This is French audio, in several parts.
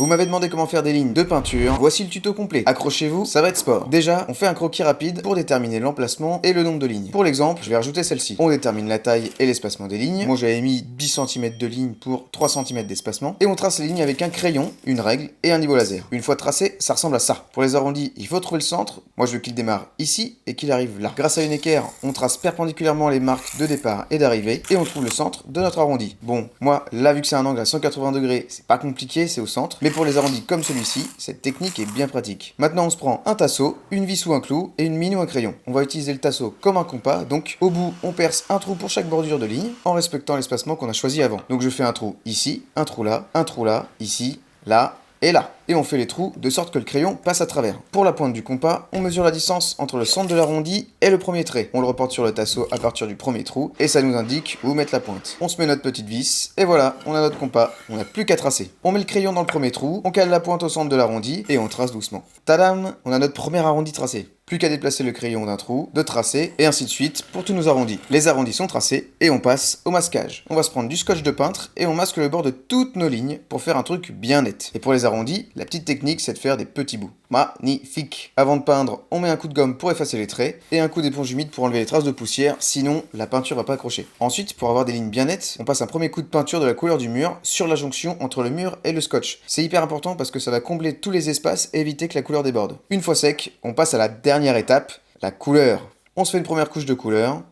Vous m'avez demandé comment faire des lignes de peinture, voici le tuto complet. Accrochez-vous, ça va être sport. Déjà, on fait un croquis rapide pour déterminer l'emplacement et le nombre de lignes. Pour l'exemple, je vais rajouter celle-ci. On détermine la taille et l'espacement des lignes. Moi j'avais mis 10 cm de ligne pour 3 cm d'espacement. Et on trace les lignes avec un crayon, une règle et un niveau laser. Une fois tracé, ça ressemble à ça. Pour les arrondis, il faut trouver le centre. Moi je veux qu'il démarre ici et qu'il arrive là. Grâce à une équerre, on trace perpendiculairement les marques de départ et d'arrivée et on trouve le centre de notre arrondi. Bon, moi là vu que c'est un angle à 180 degrés, c'est pas compliqué, c'est au centre. Mais pour les arrondis comme celui-ci, cette technique est bien pratique. Maintenant on se prend un tasseau, une vis ou un clou et une mine ou un crayon. On va utiliser le tasseau comme un compas, donc au bout on perce un trou pour chaque bordure de ligne en respectant l'espacement qu'on a choisi avant. Donc je fais un trou ici, un trou là, ici, là et là. Et on fait les trous de sorte que le crayon passe à travers. Pour la pointe du compas, on mesure la distance entre le centre de l'arrondi et le premier trait. On le reporte sur le tasseau à partir du premier trou et ça nous indique où mettre la pointe. On se met notre petite vis et voilà, on a notre compas. On n'a plus qu'à tracer. On met le crayon dans le premier trou, on cale la pointe au centre de l'arrondi et on trace doucement. Tadam, on a notre premier arrondi tracé. Plus qu'à déplacer le crayon d'un trou, de tracer, et ainsi de suite pour tous nos arrondis. Les arrondis sont tracés, et on passe au masquage. On va se prendre du scotch de peintre, et on masque le bord de toutes nos lignes pour faire un truc bien net. Et pour les arrondis, la petite technique c'est de faire des petits bouts. Magnifique. Avant de peindre, on met un coup de gomme pour effacer les traits, et un coup d'éponge humide pour enlever les traces de poussière, sinon la peinture va pas accrocher. Ensuite, pour avoir des lignes bien nettes, on passe un premier coup de peinture de la couleur du mur sur la jonction entre le mur et le scotch. C'est hyper important parce que ça va combler tous les espaces et éviter que la couleur déborde. Une fois sec, on passe à la dernière étape, la couleur. On se fait une première couche de couleur,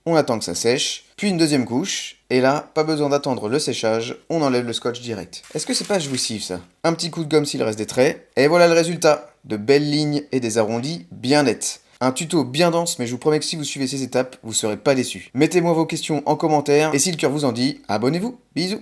on attend que ça sèche, puis une deuxième couche, et là, pas besoin d'attendre le séchage, on enlève le scotch direct. Est-ce que c'est pas jouissif ça? Un petit coup de gomme s'il reste des traits, et voilà le résultat, de belles lignes et des arrondis bien nets. Un tuto bien dense, mais je vous promets que si vous suivez ces étapes, vous serez pas déçus. Mettez-moi vos questions en commentaire, et si le cœur vous en dit, abonnez-vous. Bisous.